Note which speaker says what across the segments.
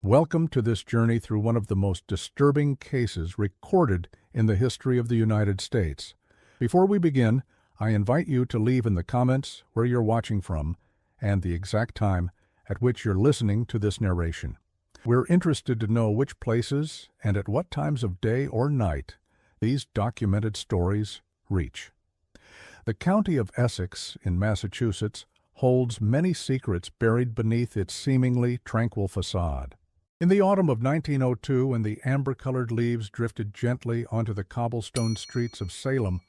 Speaker 1: Welcome to this journey through one of the most disturbing cases recorded in the history of the United States. Before we begin, I invite you to leave in the comments where you're watching from and the exact time at which you're listening to this narration. We're interested to know which places and at what times of day or night these documented stories reach. The county of Essex in Massachusetts holds many secrets buried beneath its seemingly tranquil facade. In the autumn of 1902, when the amber-colored leaves drifted gently onto the cobblestone streets of Salem,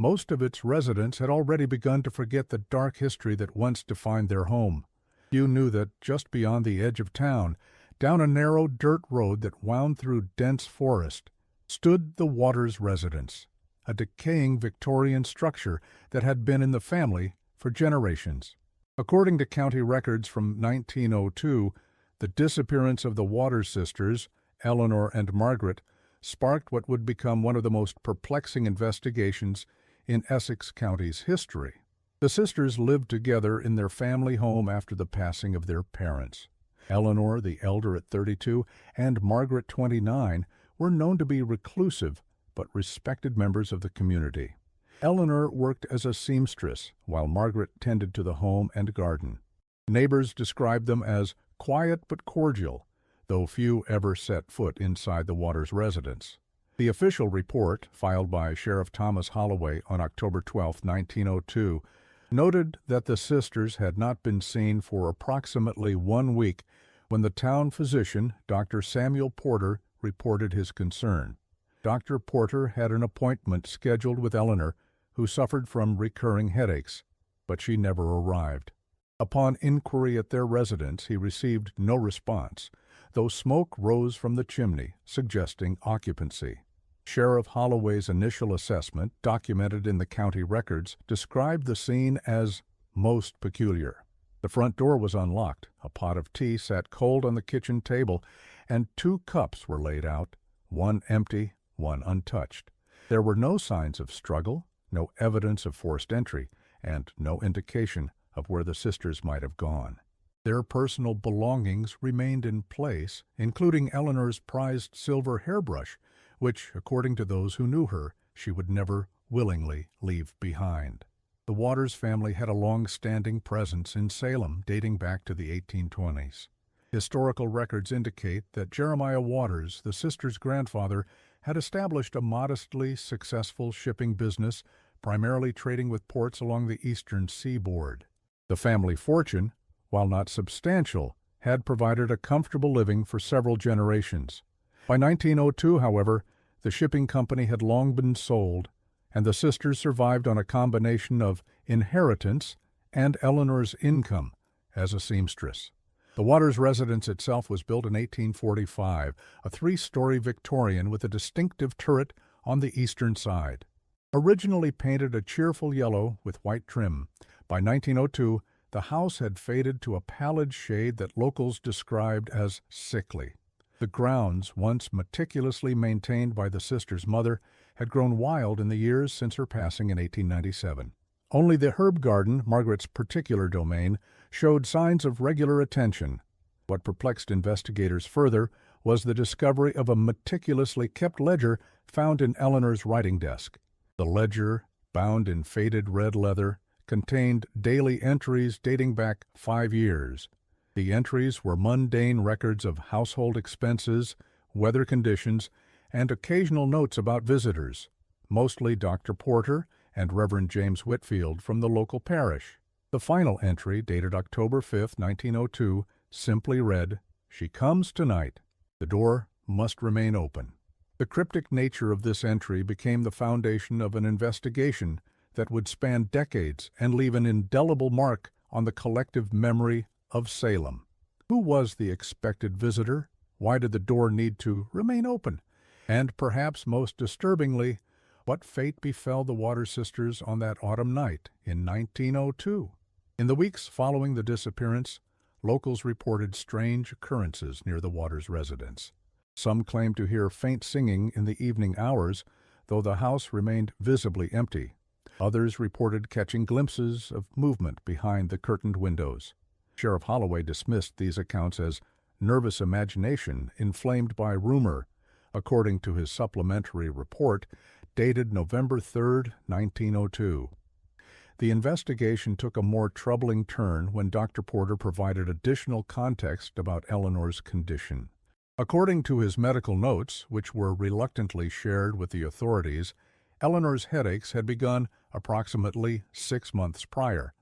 Speaker 1: most of its residents had already begun to forget the dark history that once defined their home. Few knew that just beyond the edge of town, down a narrow dirt road that wound through dense forest, stood the Waters residence, a decaying Victorian structure that had been in the family for generations. According to county records from 1902, the disappearance of the Waters sisters, Eleanor and Margaret, sparked what would become one of the most perplexing investigations in Essex County's history. The sisters lived together in their family home after the passing of their parents. Eleanor, the elder at 32, and Margaret, 29, were known to be reclusive but respected members of the community. Eleanor worked as a seamstress, while Margaret tended to the home and garden. Neighbors described them as quiet but cordial, though few ever set foot inside the Waters residence. The official report, filed by Sheriff Thomas Holloway on October 12, 1902, noted that the sisters had not been seen for approximately 1 week when the town physician, Dr. Samuel Porter, reported his concern. Dr. Porter had an appointment scheduled with Eleanor, who suffered from recurring headaches, but she never arrived. Upon inquiry at their residence, he received no response, though smoke rose from the chimney, suggesting occupancy. Sheriff Holloway's initial assessment, documented in the county records, described the scene as most peculiar. The front door was unlocked, a pot of tea sat cold on the kitchen table, and 2 cups were laid out, one empty, one untouched. There were no signs of struggle, no evidence of forced entry, and no indication of where the sisters might have gone. Their personal belongings remained in place, including Eleanor's prized silver hairbrush, which, according to those who knew her, she would never willingly leave behind. The Waters family had a long-standing presence in Salem dating back to the 1820s. Historical records indicate that Jeremiah Waters, the sisters' grandfather, had established a modestly successful shipping business, primarily trading with ports along the eastern seaboard. The family fortune, while not substantial, had provided a comfortable living for several generations. By 1902, however, the shipping company had long been sold, and the sisters survived on a combination of inheritance and Eleanor's income as a seamstress. The Waters residence itself was built in 1845, a 3-story Victorian with a distinctive turret on the eastern side. Originally painted a cheerful yellow with white trim, by 1902, the house had faded to a pallid shade that locals described as sickly. The grounds, once meticulously maintained by the sisters' mother, had grown wild in the years since her passing in 1897. Only the herb garden, Margaret's particular domain, showed signs of regular attention. What perplexed investigators further was the discovery of a meticulously kept ledger found in Eleanor's writing desk. The ledger, bound in faded red leather, contained daily entries dating back 5 years. The entries were mundane records of household expenses, weather conditions, and occasional notes about visitors, mostly Dr. Porter and Reverend James Whitfield from the local parish. The final entry, dated October 5, 1902, simply read, "She comes tonight. The door must remain open." The cryptic nature of this entry became the foundation of an investigation that would span decades and leave an indelible mark on the collective memory of Salem. Who was the expected visitor? Why did the door need to remain open? And perhaps most disturbingly, what fate befell the Waters sisters on that autumn night in 1902? In the weeks following the disappearance, locals reported strange occurrences near the Waters residence. Some claimed to hear faint singing in the evening hours, though the house remained visibly empty. Others reported catching glimpses of movement behind the curtained windows. Sheriff Holloway dismissed these accounts as nervous imagination inflamed by rumor, according to his supplementary report dated November 3, 1902. The investigation took a more troubling turn when Dr. Porter provided additional context about Eleanor's condition. According to his medical notes, which were reluctantly shared with the authorities, Eleanor's headaches had begun approximately 6 months prior,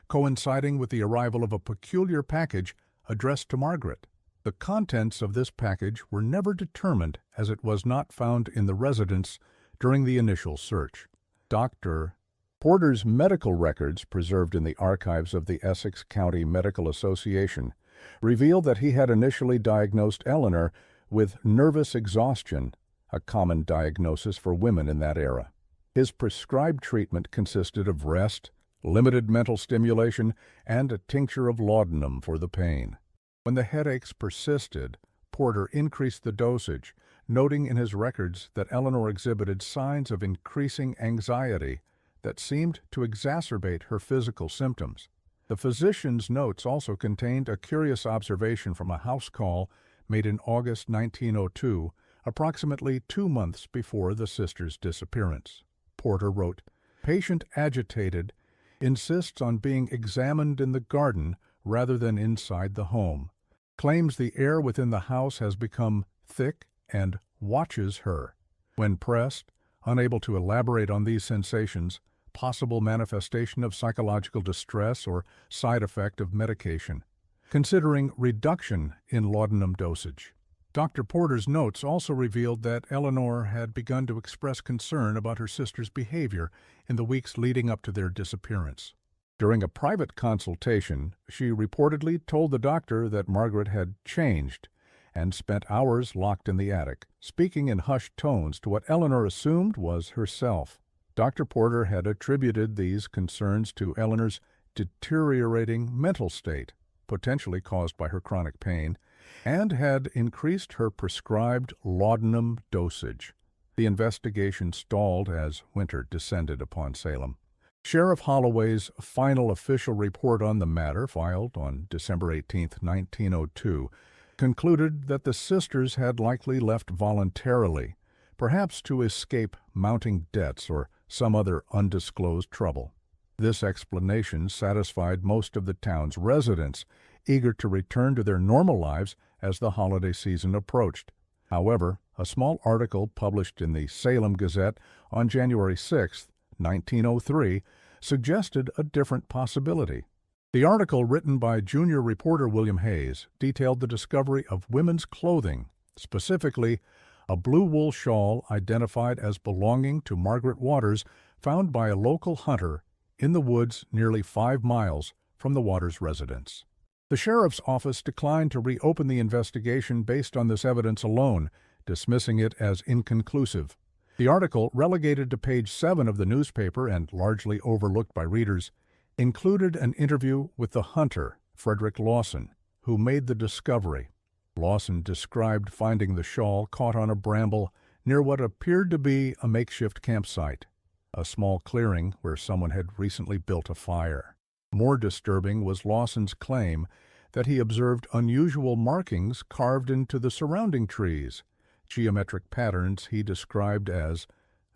Speaker 1: coinciding with the arrival of a peculiar package addressed to Margaret. The contents of this package were never determined, as it was not found in the residence during the initial search. Dr. Porter's medical records, preserved in the archives of the Essex County Medical Association, revealed that he had initially diagnosed Eleanor with nervous exhaustion, a common diagnosis for women in that era. His prescribed treatment consisted of rest, limited mental stimulation, and a tincture of laudanum for the pain. When the headaches persisted, Porter increased the dosage, noting in his records that Eleanor exhibited signs of increasing anxiety that seemed to exacerbate her physical symptoms. The physician's notes also contained a curious observation from a house call made in August 1902, approximately 2 months before the sisters' disappearance. Porter wrote, "Patient agitated, insists on being examined in the garden rather than inside the home. Claims the air within the house has become thick and watches her. When pressed, unable to elaborate on these sensations, possible manifestation of psychological distress or side effect of medication. Considering reduction in laudanum dosage." Dr. Porter's notes also revealed that Eleanor had begun to express concern about her sister's behavior in the weeks leading up to their disappearance. During a private consultation, she reportedly told the doctor that Margaret had changed and spent hours locked in the attic, speaking in hushed tones to what Eleanor assumed was herself. Dr. Porter had attributed these concerns to Eleanor's deteriorating mental state, potentially caused by her chronic pain, and had increased her prescribed laudanum dosage. The investigation stalled as winter descended upon Salem. Sheriff Holloway's final official report on the matter, filed on December 18, 1902, concluded that the sisters had likely left voluntarily, perhaps to escape mounting debts or some other undisclosed trouble. This explanation satisfied most of the town's residents, eager to return to their normal lives as the holiday season approached. However, a small article published in the Salem Gazette on January 6, 1903, suggested a different possibility. The article, written by junior reporter William Hayes, detailed the discovery of women's clothing, specifically a blue wool shawl identified as belonging to Margaret Waters, found by a local hunter in the woods nearly 5 miles from the Waters residence. The sheriff's office declined to reopen the investigation based on this evidence alone, dismissing it as inconclusive. The article, relegated to page 7 of the newspaper and largely overlooked by readers, included an interview with the hunter, Frederick Lawson, who made the discovery. Lawson described finding the shawl caught on a bramble near what appeared to be a makeshift campsite, a small clearing where someone had recently built a fire. More disturbing was Lawson's claim that he observed unusual markings carved into the surrounding trees, geometric patterns he described as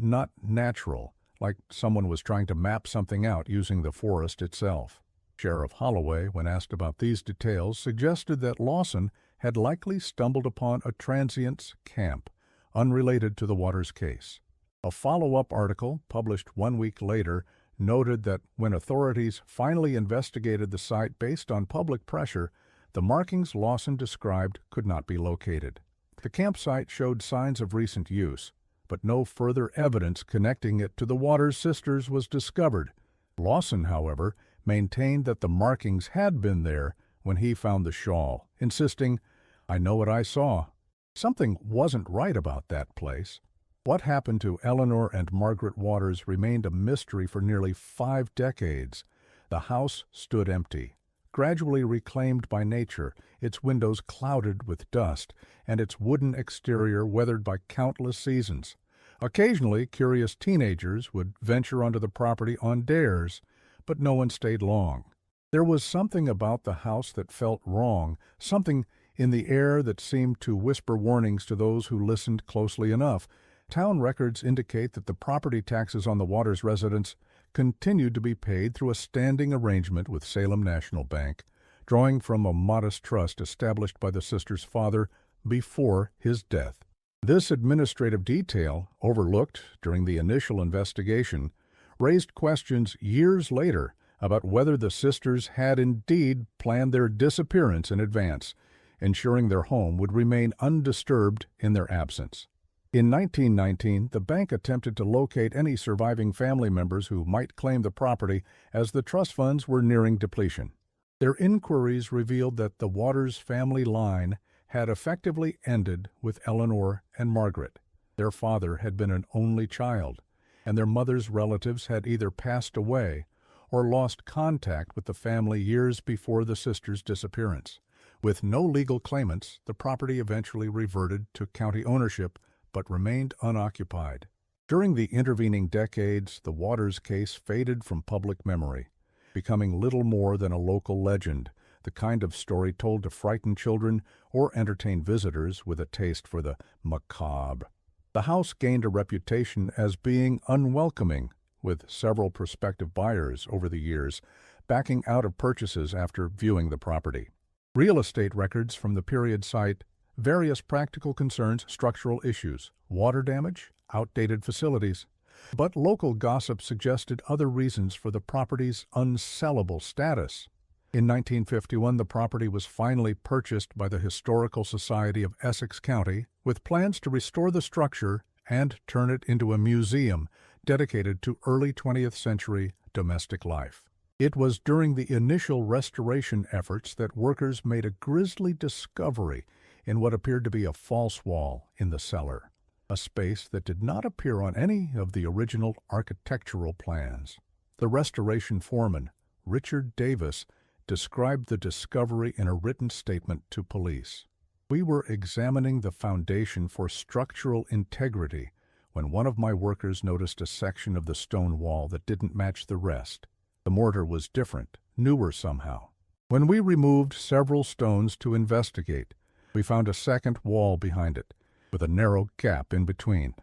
Speaker 1: not natural, like someone was trying to map something out using the forest itself. Sheriff Holloway, when asked about these details, suggested that Lawson had likely stumbled upon a transient's camp, unrelated to the Waters case. A follow-up article, published 1 week later, noted that when authorities finally investigated the site based on public pressure, the markings Lawson described could not be located. The campsite showed signs of recent use, but no further evidence connecting it to the Waters sisters was discovered. Lawson, however, maintained that the markings had been there when he found the shawl, insisting, "I know what I saw. Something wasn't right about that place." What happened to Eleanor and Margaret Waters remained a mystery for nearly 5 decades. The house stood empty, gradually reclaimed by nature, its windows clouded with dust, and its wooden exterior weathered by countless seasons. Occasionally, curious teenagers would venture onto the property on dares, but no one stayed long. There was something about the house that felt wrong, something In the air that seemed to whisper warnings to those who listened closely enough, town records indicate that the property taxes on the Waters residence continued to be paid through a standing arrangement with Salem National Bank, drawing from a modest trust established by the sisters' father before his death. This administrative detail, overlooked during the initial investigation, raised questions years later about whether the sisters had indeed planned their disappearance in advance, ensuring their home would remain undisturbed in their absence. In 1919, the bank attempted to locate any surviving family members who might claim the property as the trust funds were nearing depletion. Their inquiries revealed that the Waters family line had effectively ended with Eleanor and Margaret. Their father had been an only child, and their mother's relatives had either passed away or lost contact with the family years before the sisters' disappearance. With no legal claimants, the property eventually reverted to county ownership but remained unoccupied. During the intervening decades, the Waters case faded from public memory, becoming little more than a local legend, the kind of story told to frighten children or entertain visitors with a taste for the macabre. The house gained a reputation as being unwelcoming, with several prospective buyers over the years backing out of purchases after viewing the property. Real estate records from the period cite various practical concerns, structural issues, water damage, outdated facilities, but local gossip suggested other reasons for the property's unsellable status. In 1951, the property was finally purchased by the Historical Society of Essex County, with plans to restore the structure and turn it into a museum dedicated to early 20th century domestic life. It was during the initial restoration efforts that workers made a grisly discovery in what appeared to be a false wall in the cellar, a space that did not appear on any of the original architectural plans. The restoration foreman, Richard Davis, described the discovery in a written statement to police. "We were examining the foundation for structural integrity when one of my workers noticed a section of the stone wall that didn't match the rest. The mortar was different, newer somehow. When we removed several stones to investigate, we found a second wall behind it, with a narrow gap in between.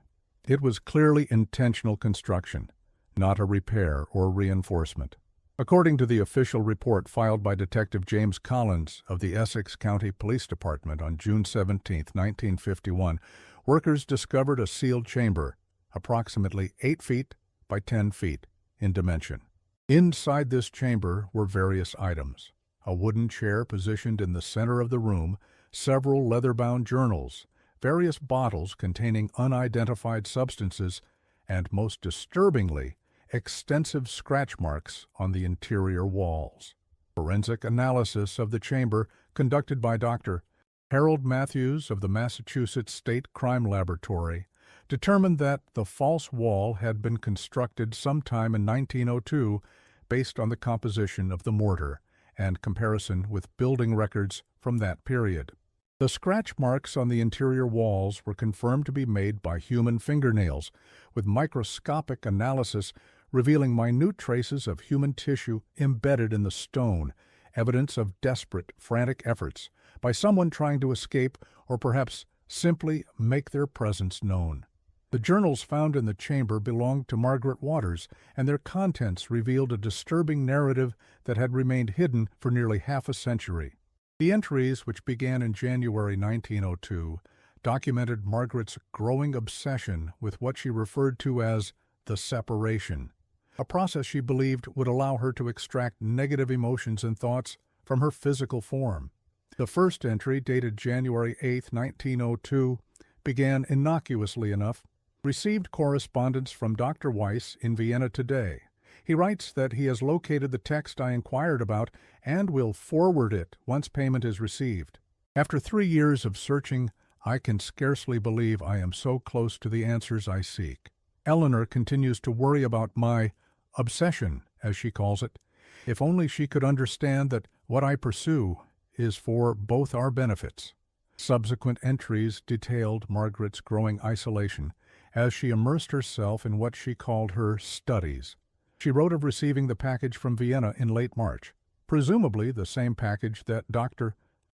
Speaker 1: It was clearly intentional construction, not a repair or reinforcement." According to the official report filed by Detective James Collins of the Essex County Police Department on June 17, 1951, workers discovered a sealed chamber, approximately 8 feet by 10 feet in dimension. Inside this chamber were various items: a wooden chair positioned in the center of the room, several leather-bound journals, various bottles containing unidentified substances, and, most disturbingly, extensive scratch marks on the interior walls. Forensic analysis of the chamber, conducted by Dr. Harold Matthews of the Massachusetts State Crime Laboratory, determined that the false wall had been constructed sometime in 1902 based on the composition of the mortar and comparison with building records from that period. The scratch marks on the interior walls were confirmed to be made by human fingernails, with microscopic analysis revealing minute traces of human tissue embedded in the stone, evidence of desperate, frantic efforts by someone trying to escape or perhaps simply make their presence known. The journals found in the chamber belonged to Margaret Waters, and their contents revealed a disturbing narrative that had remained hidden for nearly half a century. The entries, which began in January 1902, documented Margaret's growing obsession with what she referred to as the separation, a process she believed would allow her to extract negative emotions and thoughts from her physical form. The first entry, dated January 8, 1902, began innocuously enough. Received correspondence from Dr. Weiss in Vienna today. He writes that he has located the text I inquired about and will forward it once payment is received. After 3 years of searching, I can scarcely believe I am so close to the answers I seek. Eleanor continues to worry about my obsession, as she calls it. If only she could understand that what I pursue is for both our benefits. Subsequent entries detailed Margaret's growing isolation as she immersed herself in what she called her studies. She wrote of receiving the package from Vienna in late March, presumably the same package that Dr.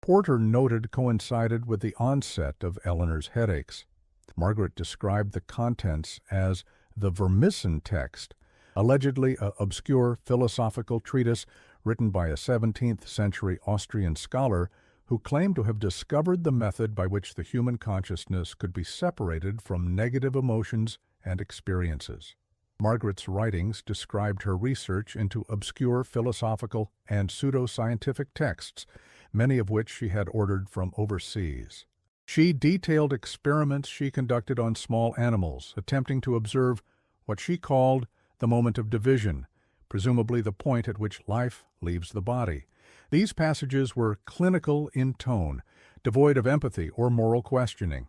Speaker 1: Porter noted coincided with the onset of Eleanor's headaches. Margaret described the contents as the Vermissen text, allegedly an obscure philosophical treatise written by a 17th-century Austrian scholar who claimed to have discovered the method by which the human consciousness could be separated from negative emotions and experiences. Margaret's writings described her research into obscure philosophical and pseudoscientific texts, many of which she had ordered from overseas. She detailed experiments she conducted on small animals, attempting to observe what she called the moment of division, presumably the point at which life leaves the body. These passages were clinical in tone, devoid of empathy or moral questioning.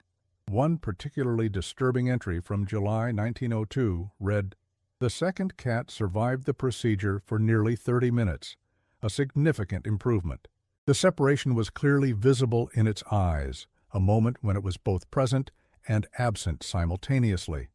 Speaker 1: One particularly disturbing entry from July 1902 read, "The second cat survived the procedure for nearly 30 minutes, a significant improvement. The separation was clearly visible in its eyes, a moment when it was both present and absent simultaneously.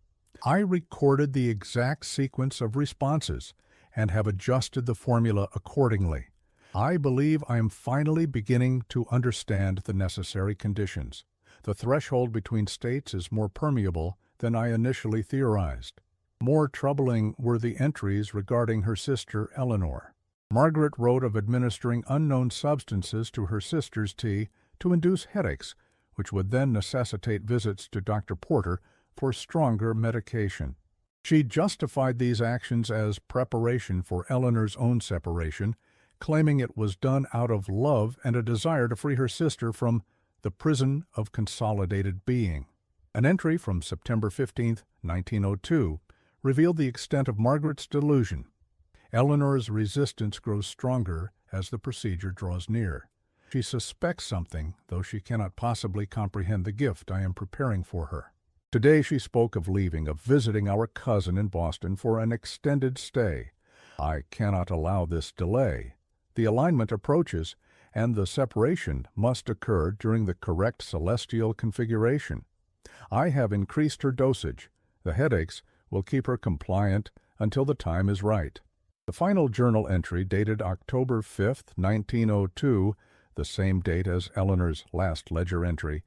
Speaker 1: I recorded the exact sequence of responses and have adjusted the formula accordingly. I believe I am finally beginning to understand the necessary conditions. The threshold between states is more permeable than I initially theorized." More troubling were the entries regarding her sister Eleanor. Margaret wrote of administering unknown substances to her sister's tea to induce headaches, which would then necessitate visits to Dr. Porter for stronger medication. She justified these actions as preparation for Eleanor's own separation, claiming it was done out of love and a desire to free her sister from the prison of consolidated being. An entry from September 15, 1902, revealed the extent of Margaret's delusion. Eleanor's resistance grows stronger as the procedure draws near. She suspects something, though she cannot possibly comprehend the gift I am preparing for her. Today she spoke of leaving, of visiting our cousin in Boston for an extended stay. I cannot allow this delay. The alignment approaches, and the separation must occur during the correct celestial configuration. I have increased her dosage. The headaches will keep her compliant until the time is right. The final journal entry, dated October 5, 1902, the same date as Eleanor's last ledger entry,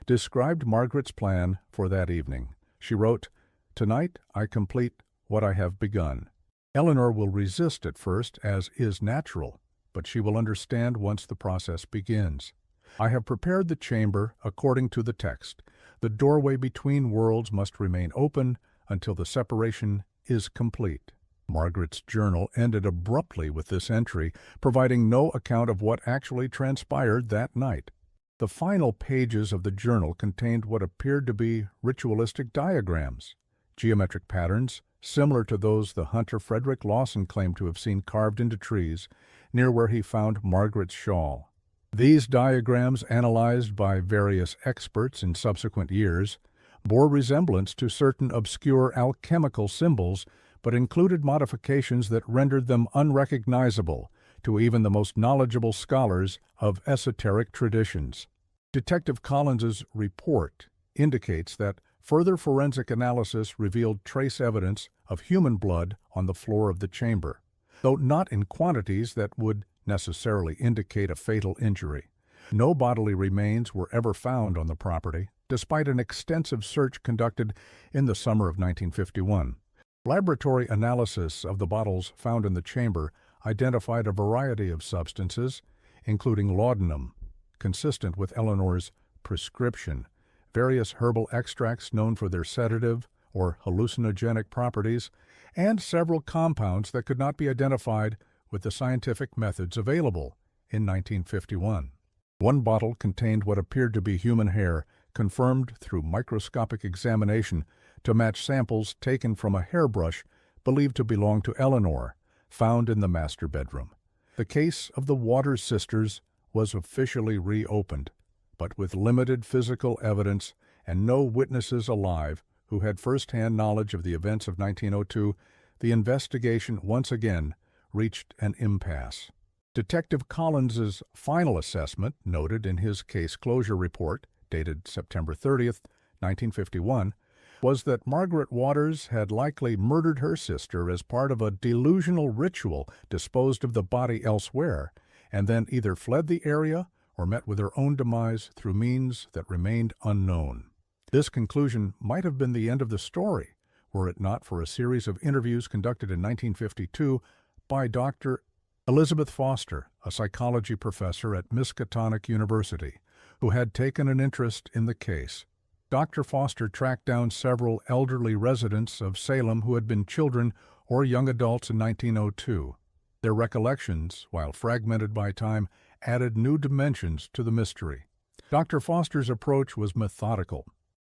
Speaker 1: described Margaret's plan for that evening. She wrote, "Tonight I complete what I have begun. Eleanor will resist at first, as is natural, but she will understand once the process begins. I have prepared the chamber according to the text. The doorway between worlds must remain open until the separation is complete." Margaret's journal ended abruptly with this entry, providing no account of what actually transpired that night. The final pages of the journal contained what appeared to be ritualistic diagrams, geometric patterns similar to those the hunter Frederick Lawson claimed to have seen carved into trees near where he found Margaret's shawl. These diagrams, analyzed by various experts in subsequent years, bore resemblance to certain obscure alchemical symbols, but included modifications that rendered them unrecognizable to even the most knowledgeable scholars of esoteric traditions. Detective Collins's report indicates that further forensic analysis revealed trace evidence of human blood on the floor of the chamber, though not in quantities that would necessarily indicate a fatal injury. No bodily remains were ever found on the property, despite an extensive search conducted in the summer of 1951. Laboratory analysis of the bottles found in the chamber identified a variety of substances, including laudanum, consistent with Eleanor's prescription, various herbal extracts known for their sedative or hallucinogenic properties, and several compounds that could not be identified with the scientific methods available in 1951. One bottle contained what appeared to be human hair, confirmed through microscopic examination to match samples taken from a hairbrush believed to belong to Eleanor, found in the master bedroom. The case of the Waters sisters was officially reopened, but with limited physical evidence and no witnesses alive who had first-hand knowledge of the events of 1902, the investigation once again reached an impasse. Detective Collins's final assessment, noted in his case closure report, dated September 30th, 1951, was that Margaret Waters had likely murdered her sister as part of a delusional ritual, disposed of the body elsewhere, and then either fled the area or met with her own demise through means that remained unknown. This conclusion might have been the end of the story, were it not for a series of interviews conducted in 1952 by Dr. Elizabeth Foster, a psychology professor at Miskatonic University, who had taken an interest in the case. Dr. Foster tracked down several elderly residents of Salem who had been children or young adults in 1902. Their recollections, while fragmented by time, added new dimensions to the mystery. Dr. Foster's approach was methodical.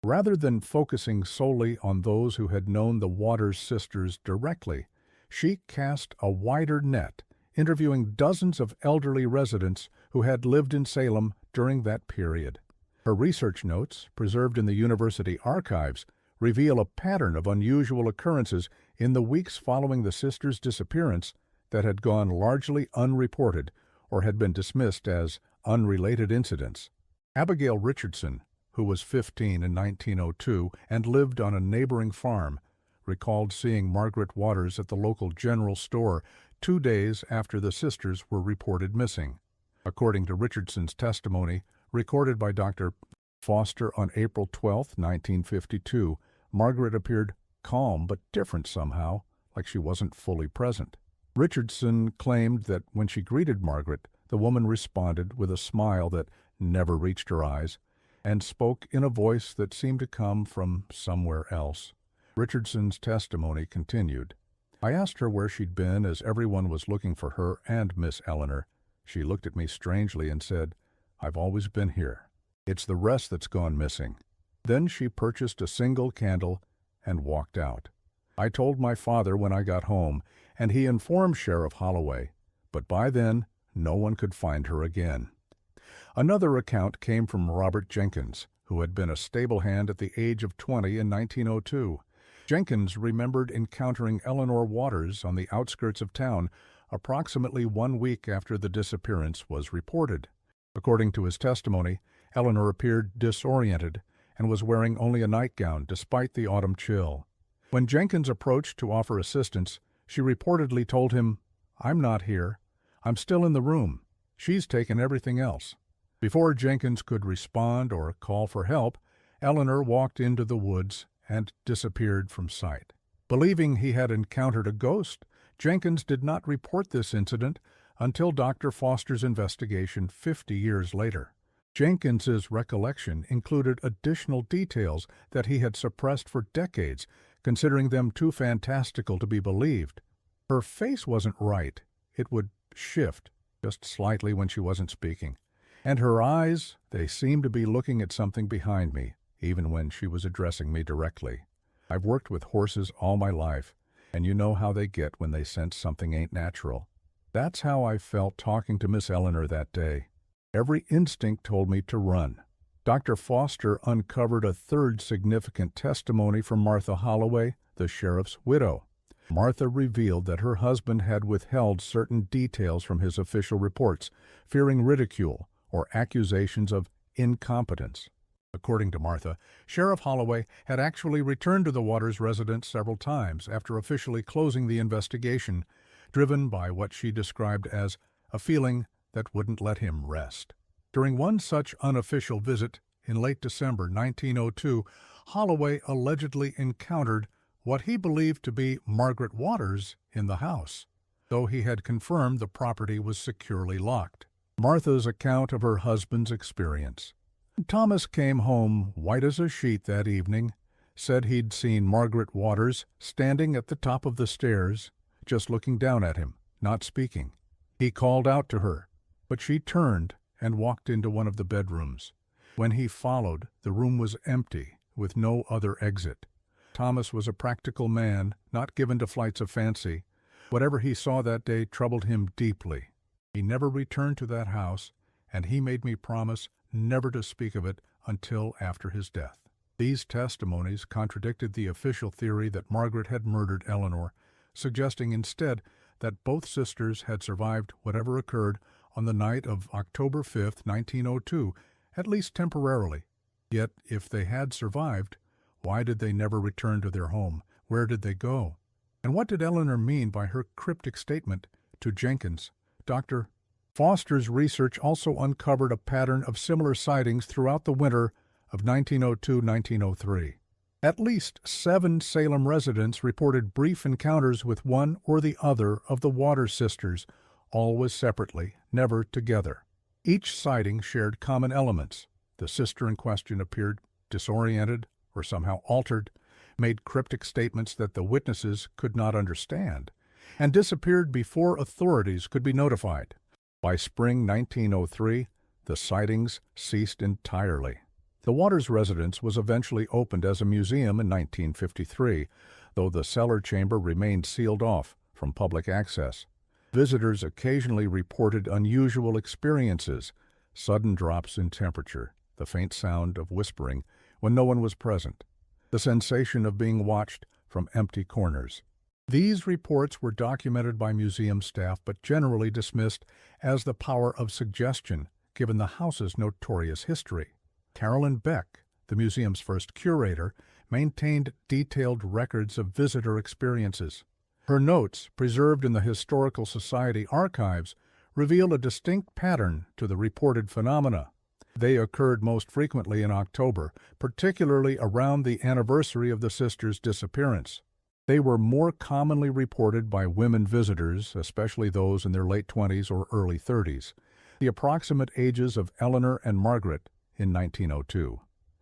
Speaker 1: Rather than focusing solely on those who had known the Waters sisters directly, she cast a wider net, interviewing dozens of elderly residents who had lived in Salem during that period. Her research notes, preserved in the university archives, reveal a pattern of unusual occurrences in the weeks following the sisters' disappearance that had gone largely unreported or had been dismissed as unrelated incidents. Abigail Richardson, who was 15 in 1902 and lived on a neighboring farm, recalled seeing Margaret Waters at the local general store 2 days after the sisters were reported missing. According to Richardson's testimony, recorded by Dr. Foster on April 12, 1952, Margaret appeared calm but different somehow, like she wasn't fully present. Richardson claimed that when she greeted Margaret, the woman responded with a smile that never reached her eyes, and spoke in a voice that seemed to come from somewhere else. Richardson's testimony continued. I asked her where she'd been as everyone was looking for her and Miss Eleanor. She looked at me strangely and said, "I've always been here. It's the rest that's gone missing." Then she purchased a single candle and walked out. I told my father when I got home, and he informed Sheriff Holloway, but by then no one could find her again. Another account came from Robert Jenkins, who had been a stable hand at the age of 20 in 1902. Jenkins remembered encountering Eleanor Waters on the outskirts of town approximately 1 week after the disappearance was reported. According to his testimony, Eleanor appeared disoriented and was wearing only a nightgown despite the autumn chill. When Jenkins approached to offer assistance, she reportedly told him, "I'm not here. I'm still in the room. She's taken everything else." Before Jenkins could respond or call for help, Eleanor walked into the woods and disappeared from sight. Believing he had encountered a ghost, Jenkins did not report this incident until Dr. Foster's investigation 50 years later. Jenkins's recollection included additional details that he had suppressed for decades, considering them too fantastical to be believed. Her face wasn't right. It would shift just slightly when she wasn't speaking. And her eyes, they seemed to be looking at something behind me, even when she was addressing me directly. I've worked with horses all my life, and you know how they get when they sense something ain't natural. That's how I felt talking to Miss Eleanor that day. Every instinct told me to run. Dr. Foster uncovered a third significant testimony from Martha Holloway, the sheriff's widow. Martha revealed that her husband had withheld certain details from his official reports, fearing ridicule or accusations of incompetence. According to Martha, Sheriff Holloway had actually returned to the Waters residence several times after officially closing the investigation, driven by what she described as a feeling that wouldn't let him rest. During one such unofficial visit in late December 1902, Holloway allegedly encountered what he believed to be Margaret Waters in the house, though he had confirmed the property was securely locked. Martha's account of her husband's experience. Thomas came home white as a sheet that evening, said he'd seen Margaret Waters standing at the top of the stairs, just looking down at him, not speaking. He called out to her, but she turned and walked into one of the bedrooms. When he followed, the room was empty, with no other exit. Thomas was a practical man, not given to flights of fancy. Whatever he saw that day troubled him deeply. He never returned to that house, and he made me promise never to speak of it until after his death. These testimonies contradicted the official theory that Margaret had murdered Eleanor, suggesting instead that both sisters had survived whatever occurred on the night of October 5, 1902, at least temporarily. Yet, if they had survived, why did they never return to their home? Where did they go? And what did Eleanor mean by her cryptic statement to Jenkins, "Doctor, Foster's research also uncovered a pattern of similar sightings throughout the winter of 1902-1903. At least 7 Salem residents reported brief encounters with one or the other of the Waters sisters, always separately, never together. Each sighting shared common elements. The sister in question appeared disoriented or somehow altered, made cryptic statements that the witnesses could not understand, and disappeared before authorities could be notified. By spring 1903, the sightings ceased entirely. The Waters residence was eventually opened as a museum in 1953, though the cellar chamber remained sealed off from public access. Visitors occasionally reported unusual experiences, sudden drops in temperature, the faint sound of whispering when no one was present, the sensation of being watched from empty corners. These reports were documented by museum staff but generally dismissed as the power of suggestion, given the house's notorious history. Carolyn Beck, the museum's first curator, maintained detailed records of visitor experiences. Her notes, preserved in the Historical Society archives, reveal a distinct pattern to the reported phenomena. They occurred most frequently in October, particularly around the anniversary of the sisters' disappearance. They were more commonly reported by women visitors, especially those in their late 20s or early 30s, the approximate ages of Eleanor and Margaret in 1902.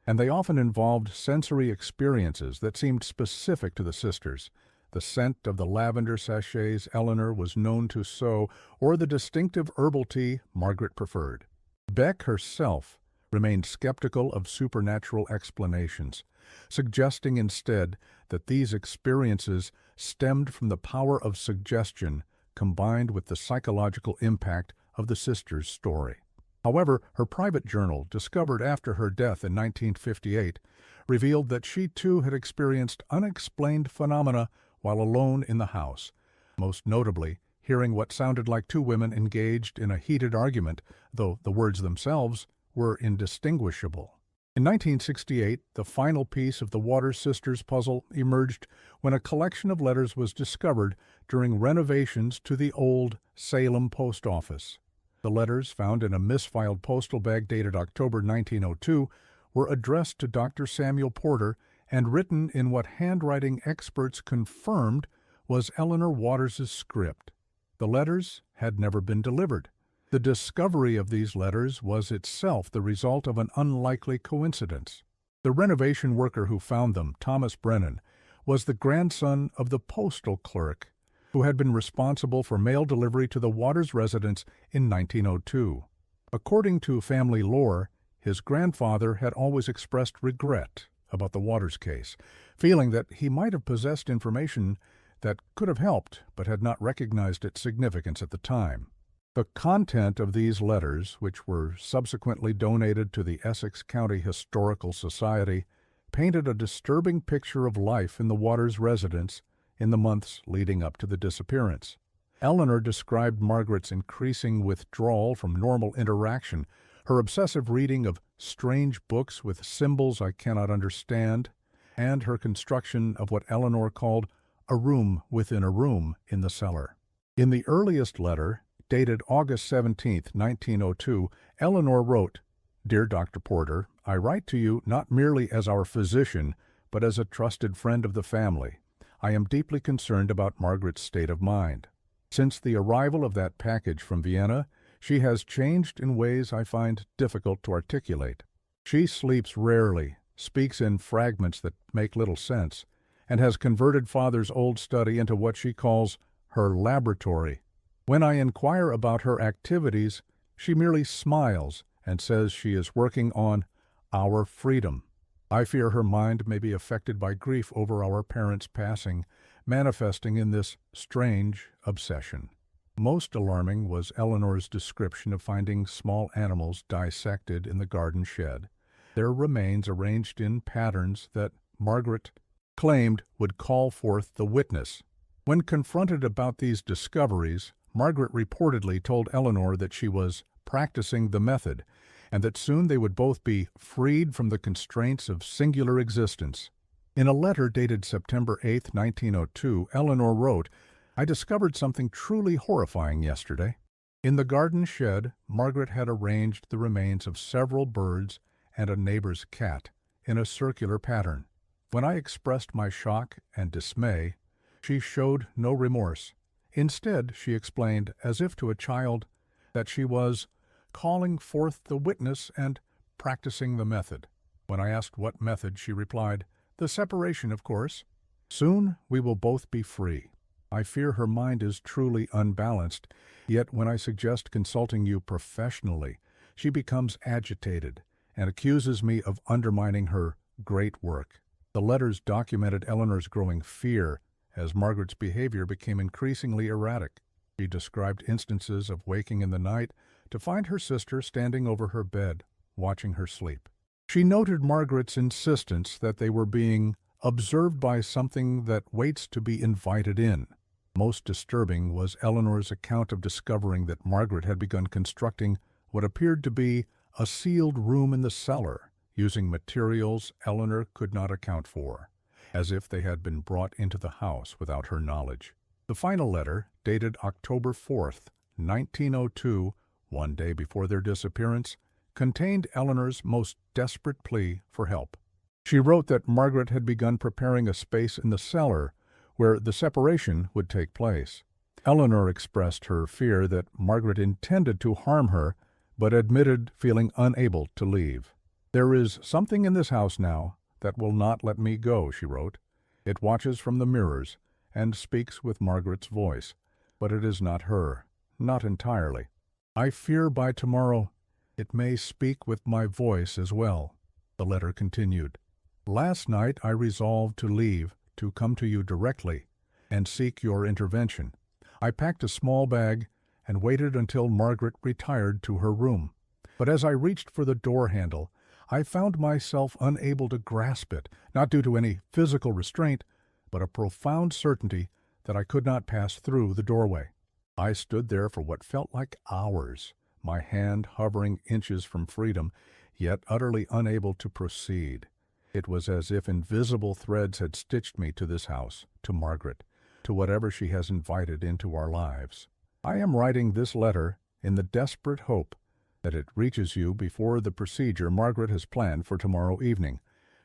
Speaker 1: And they often involved sensory experiences that seemed specific to the sisters, the scent of the lavender sachets Eleanor was known to sew, or the distinctive herbal tea Margaret preferred. Beck herself remained skeptical of supernatural explanations, suggesting instead that these experiences stemmed from the power of suggestion combined with the psychological impact of the sisters' story. However, her private journal, discovered after her death in 1958, revealed that she too had experienced unexplained phenomena while alone in the house, most notably hearing what sounded like 2 women engaged in a heated argument, though the words themselves were indistinguishable. In 1968, the final piece of the Waters sisters puzzle emerged when a collection of letters was discovered during renovations to the old Salem post office. The letters, found in a misfiled postal bag dated October 1902, were addressed to Dr. Samuel Porter and written in what handwriting experts confirmed was Eleanor Waters' script. The letters had never been delivered. The discovery of these letters was itself the result of an unlikely coincidence. The renovation worker who found them, Thomas Brennan, was the grandson of the postal clerk who had been responsible for mail delivery to the Waters residence in 1902. According to family lore, his grandfather had always expressed regret about the Waters case, feeling that he might have possessed information that could have helped but had not recognized its significance at the time. The content of these letters, which were subsequently donated to the Essex County Historical Society, painted a disturbing picture of life in the Waters residence in the months leading up to the disappearance. Eleanor described Margaret's increasing withdrawal from normal interaction, her obsessive reading of strange books with symbols I cannot understand, and her construction of what Eleanor called a room within a room in the cellar. In the earliest letter, dated August 17, 1902, Eleanor wrote, "Dear Dr. Porter, I write to you not merely as our physician, but as a trusted friend of the family. I am deeply concerned about Margaret's state of mind. Since the arrival of that package from Vienna, she has changed in ways I find difficult to articulate. She sleeps rarely, speaks in fragments that make little sense, and has converted Father's old study into what she calls her laboratory. When I inquire about her activities, she merely smiles and says she is working on our freedom. I fear her mind may be affected by grief over our parents' passing, manifesting in this strange obsession." Most alarming was Eleanor's description of finding small animals dissected in the garden shed, their remains arranged in patterns that Margaret claimed would call forth the witness. When confronted about these discoveries, Margaret reportedly told Eleanor that she was practicing the method, and that soon they would both be freed from the constraints of singular existence. In a letter dated September 8, 1902, Eleanor wrote, "I discovered something truly horrifying yesterday. In the garden shed, Margaret had arranged the remains of several birds and a neighbor's cat in a circular pattern. When I expressed my shock and dismay, she showed no remorse. Instead, she explained, as if to a child, that she was calling forth the witness and practicing the method. When I asked what method, she replied, "The separation, of course. Soon we will both be free." I fear her mind is truly unbalanced, yet when I suggest consulting you professionally, she becomes agitated and accuses me of undermining her great work. The letters documented Eleanor's growing fear as Margaret's behavior became increasingly erratic. She described instances of waking in the night to find her sister standing over her bed, watching her sleep. She noted Margaret's insistence that they were being observed by something that waits to be invited in. Most disturbing was Eleanor's account of discovering that Margaret had begun constructing what appeared to be a sealed room in the cellar, using materials Eleanor could not account for, as if they had been brought into the house without her knowledge. The final letter, dated October 4th, 1902, one day before their disappearance, contained Eleanor's most desperate plea for help. She wrote that Margaret had begun preparing a space in the cellar where the separation would take place. Eleanor expressed her fear that Margaret intended to harm her, but admitted feeling unable to leave. "There is something in this house now that will not let me go," she wrote. "It watches from the mirrors and speaks with Margaret's voice, but it is not her, not entirely. I fear by tomorrow it may speak with my voice as well." The letter continued. "Last night I resolved to leave, to come to you directly and seek your intervention. I packed a small bag and waited until Margaret retired to her room. But as I reached for the door handle, I found myself unable to grasp it, not due to any physical restraint, but a profound certainty that I could not pass through the doorway. I stood there for what felt like hours, my hand hovering inches from freedom, yet utterly unable to proceed. It was as if invisible threads had stitched me to this house, to Margaret, to whatever she has invited into our lives. I am writing this letter in the desperate hope that it reaches you before the procedure Margaret has planned for tomorrow evening.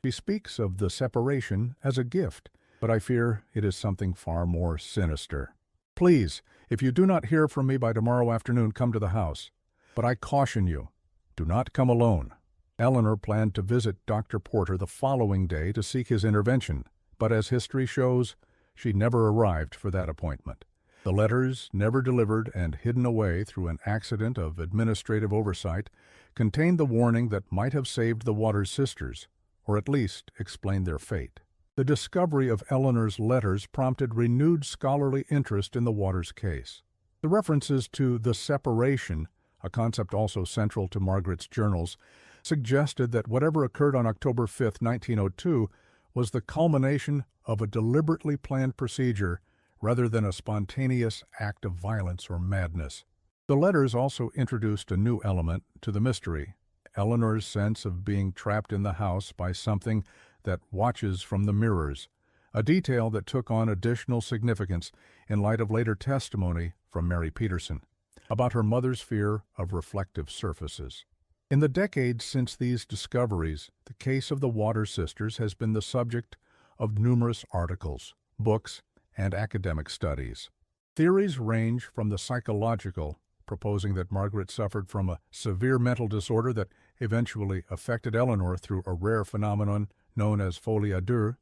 Speaker 1: She speaks of the separation as a gift, but I fear it is something far more sinister. Please, if you do not hear from me by tomorrow afternoon, come to the house. But I caution you, do not come alone." Eleanor planned to visit Dr. Porter the following day to seek his intervention, but as history shows, she never arrived for that appointment. The letters, never delivered and hidden away through an accident of administrative oversight, contained the warning that might have saved the Waters sisters, or at least explained their fate. The discovery of Eleanor's letters prompted renewed scholarly interest in the Waters case. The references to the separation, a concept also central to Margaret's journals, suggested that whatever occurred on October 5, 1902, was the culmination of a deliberately planned procedure rather than a spontaneous act of violence or madness. The letters also introduced a new element to the mystery, Eleanor's sense of being trapped in the house by something that watches from the mirrors, a detail that took on additional significance in light of later testimony from Mary Peterson about her mother's fear of reflective surfaces. In the decades since these discoveries, the case of the Waters sisters has been the subject of numerous articles, books, and academic studies. Theories range from the psychological, proposing that Margaret suffered from a severe mental disorder that eventually affected Eleanor through a rare phenomenon known as folie à deux,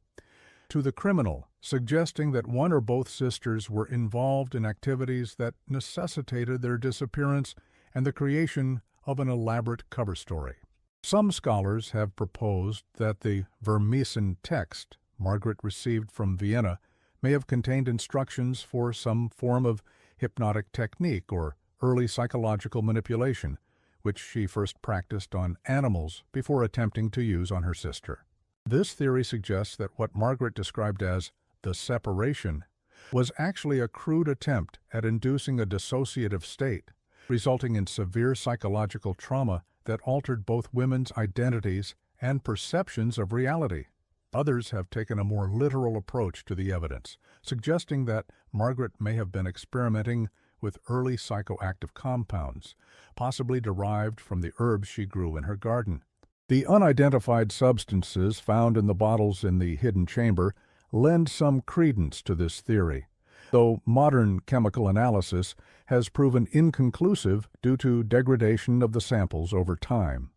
Speaker 1: to the criminal, suggesting that one or both sisters were involved in activities that necessitated their disappearance and the creation of an elaborate cover story. Some scholars have proposed that the Vermeisen text Margaret received from Vienna may have contained instructions for some form of hypnotic technique or early psychological manipulation, which she first practiced on animals before attempting to use on her sister. This theory suggests that what Margaret described as the separation was actually a crude attempt at inducing a dissociative state, resulting in severe psychological trauma that altered both women's identities and perceptions of reality. Others have taken a more literal approach to the evidence, suggesting that Margaret may have been experimenting with early psychoactive compounds, possibly derived from the herbs she grew in her garden. The unidentified substances found in the bottles in the hidden chamber lend some credence to this theory, though modern chemical analysis has proven inconclusive due to degradation of the samples over time.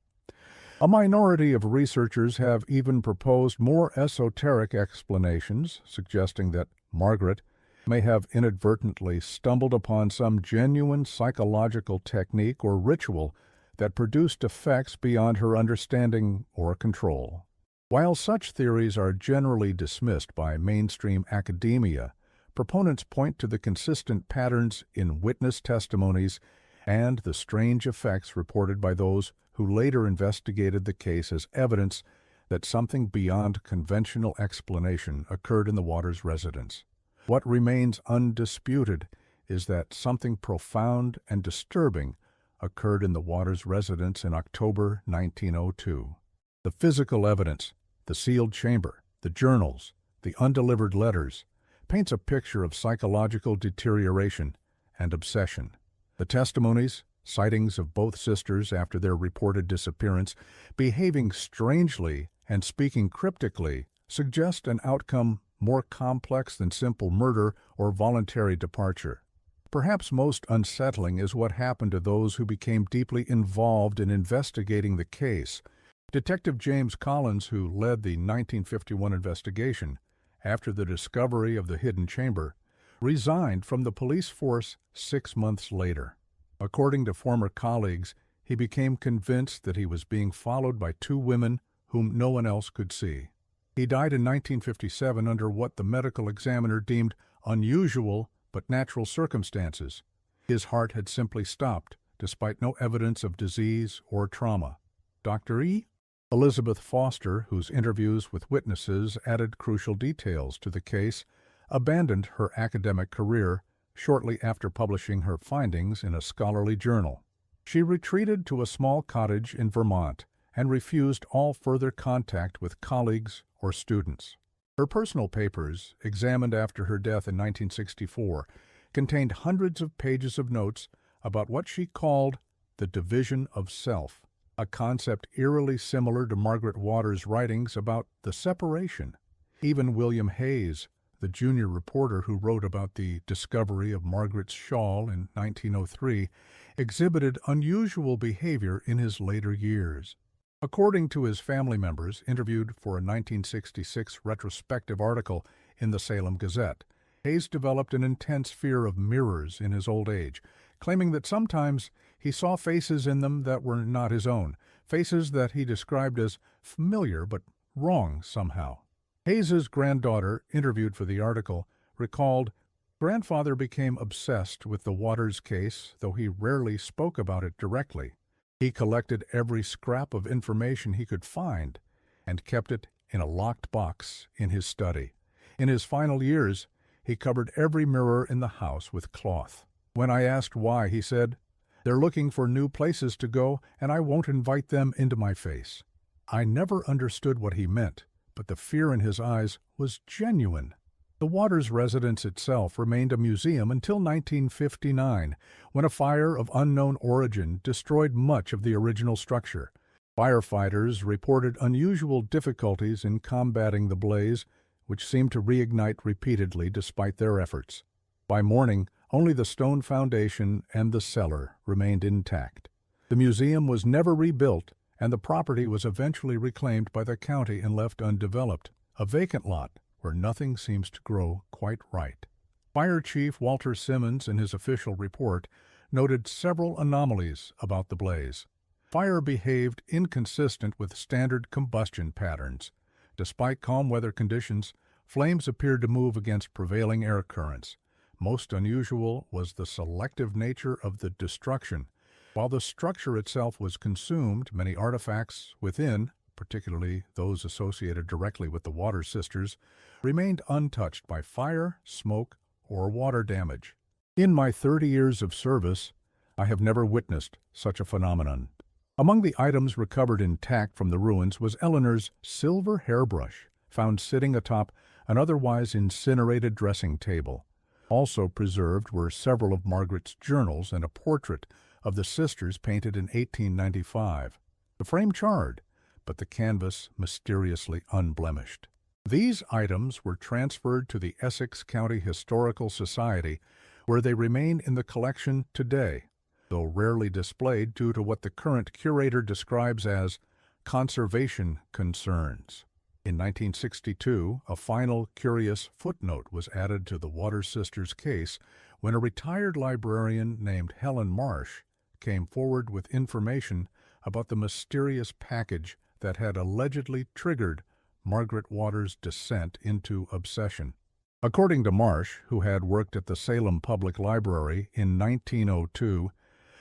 Speaker 1: A minority of researchers have even proposed more esoteric explanations, suggesting that Margaret may have inadvertently stumbled upon some genuine psychological technique or ritual that produced effects beyond her understanding or control. While such theories are generally dismissed by mainstream academia, proponents point to the consistent patterns in witness testimonies and the strange effects reported by those who later investigated the case as evidence that something beyond conventional explanation occurred in the Waters residence. What remains undisputed is that something profound and disturbing occurred in the Waters residence in October 1902. The physical evidence, the sealed chamber, the journals, the undelivered letters, paints a picture of psychological deterioration and obsession. The testimonies, sightings of both sisters after their reported disappearance, behaving strangely and speaking cryptically, suggest an outcome more complex than simple murder or voluntary departure. Perhaps most unsettling is what happened to those who became deeply involved in investigating the case. Detective James Collins, who led the 1951 investigation after the discovery of the hidden chamber, resigned from the police force 6 months later. According to former colleagues, he became convinced that he was being followed by two women whom no one else could see. He died in 1957 under what the medical examiner deemed unusual but natural circumstances. His heart had simply stopped, despite no evidence of disease or trauma. Dr. E. Elizabeth Foster, whose interviews with witnesses added crucial details to the case, abandoned her academic career shortly after publishing her findings in a scholarly journal. She retreated to a small cottage in Vermont and refused all further contact with colleagues or students. Her personal papers, examined after her death in 1964, contained hundreds of pages of notes about what she called the division of self, a concept eerily similar to Margaret Waters' writings about the separation. Even William Hayes, the junior reporter who wrote about the discovery of Margaret's shawl in 1903, exhibited unusual behavior in his later years. According to his family members, interviewed for a 1966 retrospective article in the Salem Gazette, Hayes developed an intense fear of mirrors in his old age, claiming that sometimes he saw faces in them that were not his own, faces that he described as familiar but wrong somehow. Hayes's granddaughter, interviewed for the article, recalled, "Grandfather became obsessed with the Waters case, though he rarely spoke about it directly. He collected every scrap of information he could find and kept it in a locked box in his study. In his final years, he covered every mirror in the house with cloth. When I asked why, he said, 'They're looking for new places to go, and I won't invite them into my face.' I never understood what he meant, but the fear in his eyes was genuine." The Waters residence itself remained a museum until 1959, when a fire of unknown origin destroyed much of the original structure. Firefighters reported unusual difficulties in combating the blaze, which seemed to reignite repeatedly despite their efforts. By morning, only the stone foundation and the cellar remained intact. The museum was never rebuilt, and the property was eventually reclaimed by the county and left undeveloped, a vacant lot where nothing seems to grow quite right. Fire Chief Walter Simmons, in his official report, noted several anomalies about the blaze. Fire behaved inconsistent with standard combustion patterns. Despite calm weather conditions, flames appeared to move against prevailing air currents. Most unusual was the selective nature of the destruction. While the structure itself was consumed, many artifacts within, particularly those associated directly with the Waters sisters, remained untouched by fire, smoke, or water damage. In my 30 years of service, I have never witnessed such a phenomenon. Among the items recovered intact from the ruins was Eleanor's silver hairbrush, found sitting atop an otherwise incinerated dressing table. Also preserved were several of Margaret's journals and a portrait of the sisters painted in 1895. The frame charred, but the canvas mysteriously unblemished. These items were transferred to the Essex County Historical Society, where they remain in the collection today, though rarely displayed due to what the current curator describes as conservation concerns. In 1962, a final curious footnote was added to the Waters sisters' case when a retired librarian named Helen Marsh came forward with information about the mysterious package that had allegedly triggered Margaret Waters' descent into obsession. According to Marsh, who had worked at the Salem Public Library in 1902,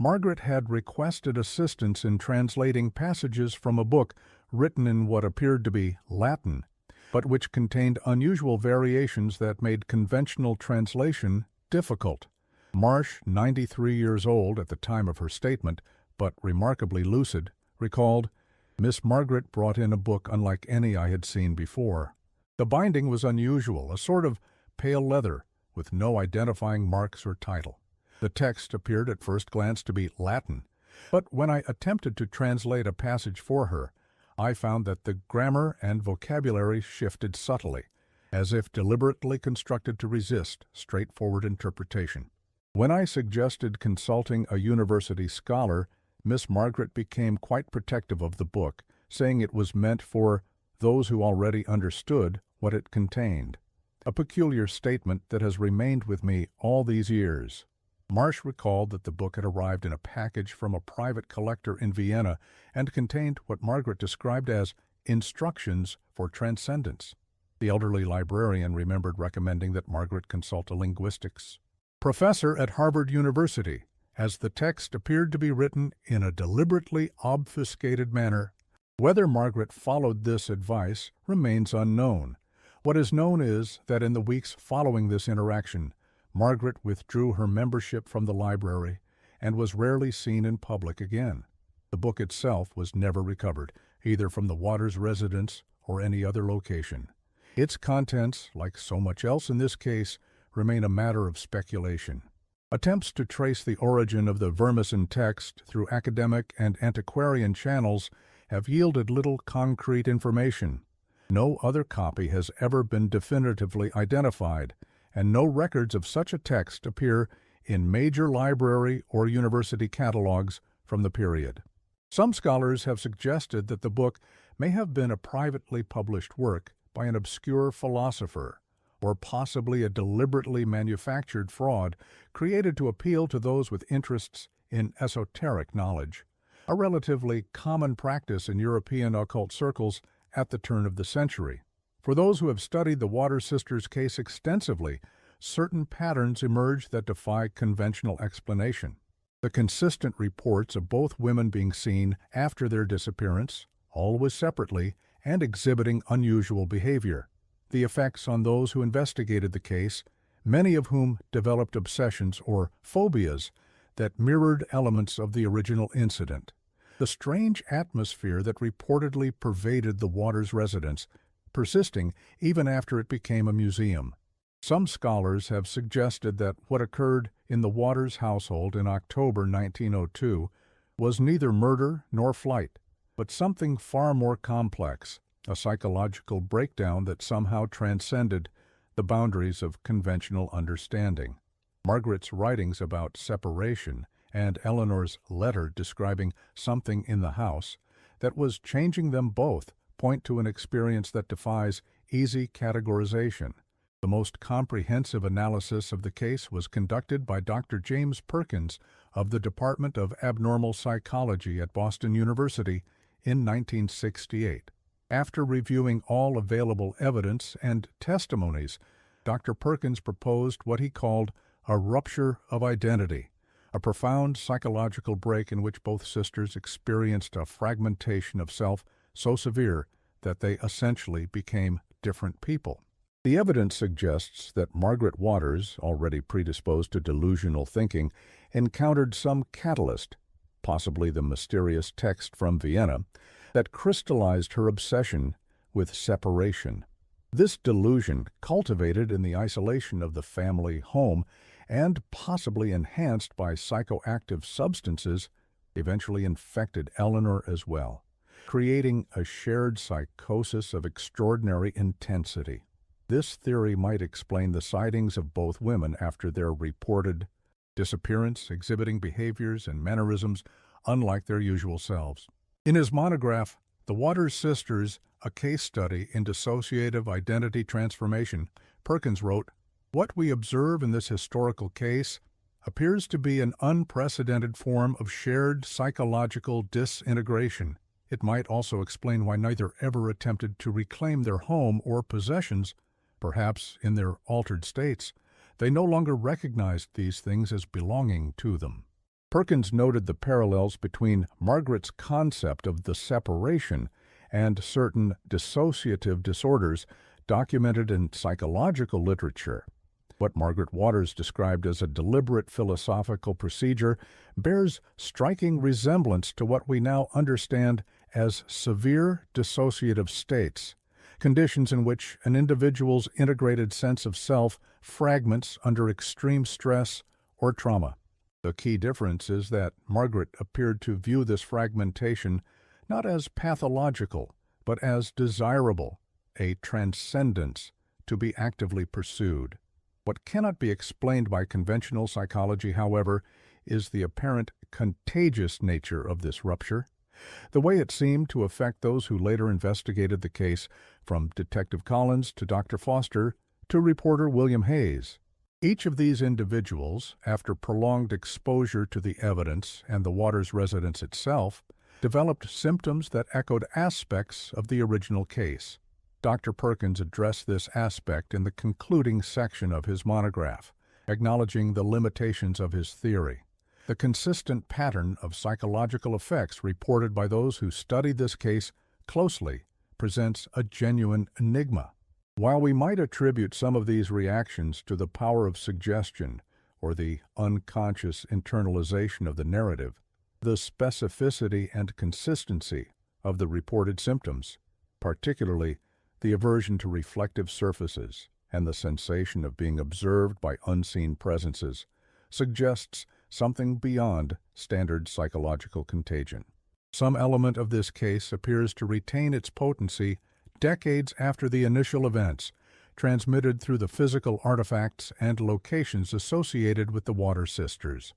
Speaker 1: Margaret had requested assistance in translating passages from a book written in what appeared to be Latin, but which contained unusual variations that made conventional translation difficult. Marsh, 93 years old at the time of her statement, but remarkably lucid, recalled, "Miss Margaret brought in a book unlike any I had seen before. The binding was unusual, a sort of pale leather, with no identifying marks or title. The text appeared at first glance to be Latin, but when I attempted to translate a passage for her, I found that the grammar and vocabulary shifted subtly, as if deliberately constructed to resist straightforward interpretation. When I suggested consulting a university scholar, Miss Margaret became quite protective of the book, saying it was meant for those who already understood what it contained, a peculiar statement that has remained with me all these years." Marsh recalled that the book had arrived in a package from a private collector in Vienna and contained what Margaret described as instructions for transcendence. The elderly librarian remembered recommending that Margaret consult a linguistics professor at Harvard University, as the text appeared to be written in a deliberately obfuscated manner. Whether Margaret followed this advice remains unknown. What is known is that in the weeks following this interaction, Margaret withdrew her membership from the library and was rarely seen in public again. The book itself was never recovered, either from the Waters residence or any other location. Its contents, like so much else in this case, remain a matter of speculation. Attempts to trace the origin of the Vermison text through academic and antiquarian channels have yielded little concrete information. No other copy has ever been definitively identified, and no records of such a text appear in major library or university catalogs from the period. Some scholars have suggested that the book may have been a privately published work by an obscure philosopher, or possibly a deliberately manufactured fraud created to appeal to those with interests in esoteric knowledge, a relatively common practice in European occult circles at the turn of the century. For those who have studied the Waters sisters' case extensively, certain patterns emerge that defy conventional explanation. The consistent reports of both women being seen after their disappearance, always separately, and exhibiting unusual behavior. The effects on those who investigated the case, many of whom developed obsessions or phobias that mirrored elements of the original incident. The strange atmosphere that reportedly pervaded the Waters residence, persisting even after it became a museum. Some scholars have suggested that what occurred in the Waters household in October 1902 was neither murder nor flight, but something far more complex, a psychological breakdown that somehow transcended the boundaries of conventional understanding. Margaret's writings about separation and Eleanor's letter describing something in the house that was changing them both point to an experience that defies easy categorization. The most comprehensive analysis of the case was conducted by Dr. James Perkins of the Department of Abnormal Psychology at Boston University in 1968. After reviewing all available evidence and testimonies, Dr. Perkins proposed what he called a rupture of identity, a profound psychological break in which both sisters experienced a fragmentation of self so severe that they essentially became different people. The evidence suggests that Margaret Waters, already predisposed to delusional thinking, encountered some catalyst, possibly the mysterious text from Vienna, that crystallized her obsession with separation. This delusion, cultivated in the isolation of the family home and possibly enhanced by psychoactive substances, eventually infected Eleanor as well, creating a shared psychosis of extraordinary intensity. This theory might explain the sightings of both women after their reported disappearance, exhibiting behaviors and mannerisms unlike their usual selves. In his monograph, The Waters Sisters, A Case Study in Dissociative Identity Transformation, Perkins wrote, "What we observe in this historical case appears to be an unprecedented form of shared psychological disintegration. It might also explain why neither ever attempted to reclaim their home or possessions. Perhaps in their altered states, they no longer recognized these things as belonging to them." Perkins noted the parallels between Margaret's concept of the separation and certain dissociative disorders documented in psychological literature. What Margaret Waters described as a deliberate philosophical procedure bears striking resemblance to what we now understand as severe dissociative states, conditions in which an individual's integrated sense of self fragments under extreme stress or trauma. The key difference is that Margaret appeared to view this fragmentation not as pathological, but as desirable, a transcendence to be actively pursued. What cannot be explained by conventional psychology, however, is the apparent contagious nature of this rupture, the way it seemed to affect those who later investigated the case, from Detective Collins to Dr. Foster to reporter William Hayes. Each of these individuals, after prolonged exposure to the evidence and the Waters residence itself, developed symptoms that echoed aspects of the original case. Dr. Perkins addressed this aspect in the concluding section of his monograph, acknowledging the limitations of his theory. The consistent pattern of psychological effects reported by those who studied this case closely presents a genuine enigma. While we might attribute some of these reactions to the power of suggestion or the unconscious internalization of the narrative, the specificity and consistency of the reported symptoms, particularly the aversion to reflective surfaces and the sensation of being observed by unseen presences, suggests something beyond standard psychological contagion. Some element of this case appears to retain its potency decades after the initial events, transmitted through the physical artifacts and locations associated with the Waters sisters.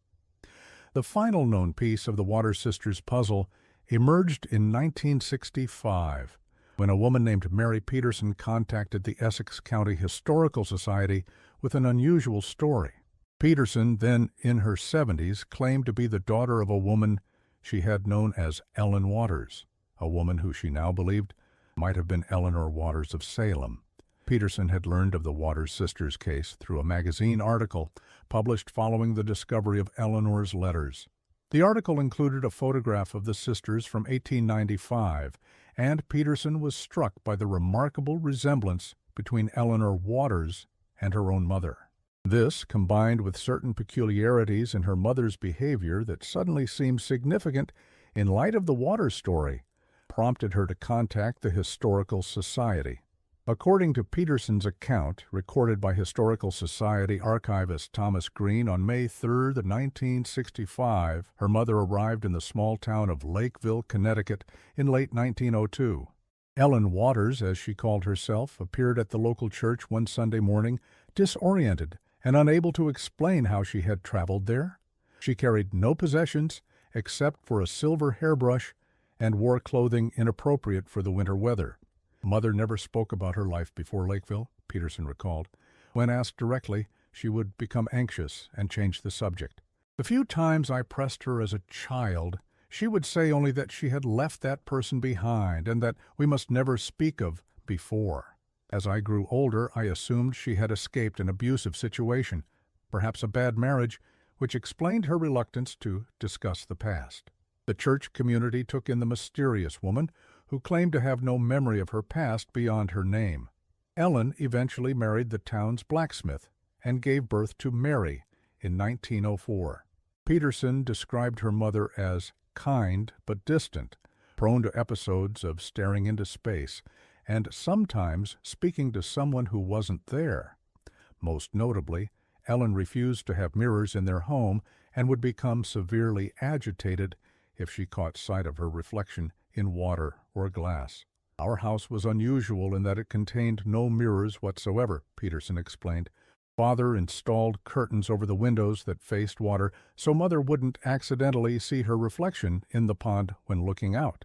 Speaker 1: The final known piece of the Waters sisters puzzle emerged in 1965, when a woman named Mary Peterson contacted the Essex County Historical Society with an unusual story. Peterson, then in her 70s, claimed to be the daughter of a woman she had known as Ellen Waters, a woman who she now believed might have been Eleanor Waters of Salem. Peterson had learned of the Waters sisters case through a magazine article published following the discovery of Eleanor's letters. The article included a photograph of the sisters from 1895, and Peterson was struck by the remarkable resemblance between Eleanor Waters and her own mother. This, combined with certain peculiarities in her mother's behavior that suddenly seemed significant in light of the Waters story, prompted her to contact the Historical Society. According to Peterson's account, recorded by Historical Society archivist Thomas Green on May 3, 1965, her mother arrived in the small town of Lakeville, Connecticut in late 1902. Ellen Waters, as she called herself, appeared at the local church one Sunday morning, disoriented and unable to explain how she had traveled there. She carried no possessions except for a silver hairbrush and wore clothing inappropriate for the winter weather. Mother never spoke about her life before Lakeville, Peterson recalled. When asked directly, she would become anxious and change the subject. The few times I pressed her as a child, she would say only that she had left that person behind and that we must never speak of before. As I grew older, I assumed she had escaped an abusive situation, perhaps a bad marriage, which explained her reluctance to discuss the past. The church community took in the mysterious woman, who claimed to have no memory of her past beyond her name. Ellen eventually married the town's blacksmith and gave birth to Mary in 1904. Peterson described her mother as kind but distant, prone to episodes of staring into space, and sometimes speaking to someone who wasn't there. Most notably, Ellen refused to have mirrors in their home and would become severely agitated if she caught sight of her reflection in water or glass. Our house was unusual in that it contained no mirrors whatsoever, Peterson explained. Father installed curtains over the windows that faced water so Mother wouldn't accidentally see her reflection in the pond when looking out.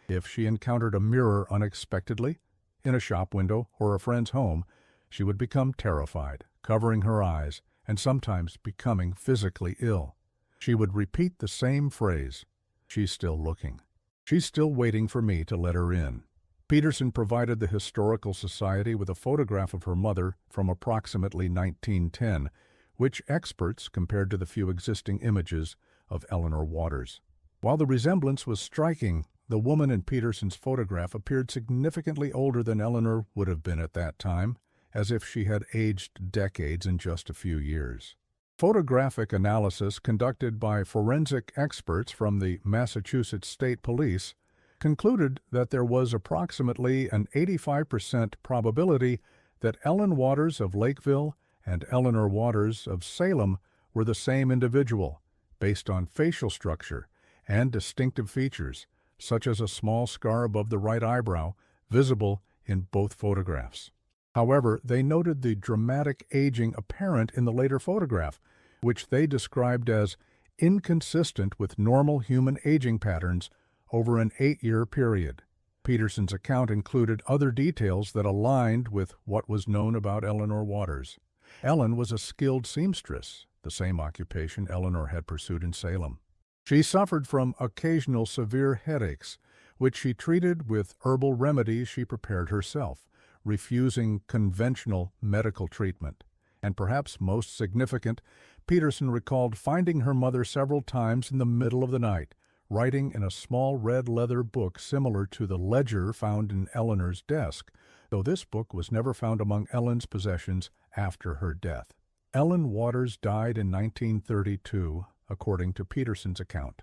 Speaker 1: If she encountered a mirror unexpectedly, in a shop window or a friend's home, she would become terrified, covering her eyes, and sometimes becoming physically ill. She would repeat the same phrase, "She's still looking. She's still waiting for me to let her in." Peterson provided the Historical Society with a photograph of her mother from approximately 1910, which experts compared to the few existing images of Eleanor Waters. While the resemblance was striking, the woman in Peterson's photograph appeared significantly older than Eleanor would have been at that time, as if she had aged decades in just a few years. Photographic analysis conducted by forensic experts from the Massachusetts State Police concluded that there was approximately an 85% probability that Ellen Waters of Lakeville and Eleanor Waters of Salem were the same individual, based on facial structure and distinctive features, such as a small scar above the right eyebrow, visible in both photographs. However, they noted the dramatic aging apparent in the later photograph, which they described as inconsistent with normal human aging patterns over an 8-year period. Peterson's account included other details that aligned with what was known about Eleanor Waters. Ellen was a skilled seamstress, the same occupation Eleanor had pursued in Salem. She suffered from occasional severe headaches, which she treated with herbal remedies she prepared herself, refusing conventional medical treatment. And perhaps most significant, Peterson recalled finding her mother several times in the middle of the night, writing in a small red leather book similar to the ledger found in Eleanor's desk, though this book was never found among Ellen's possessions after her death. Ellen Waters died in 1932, according to Peterson's account.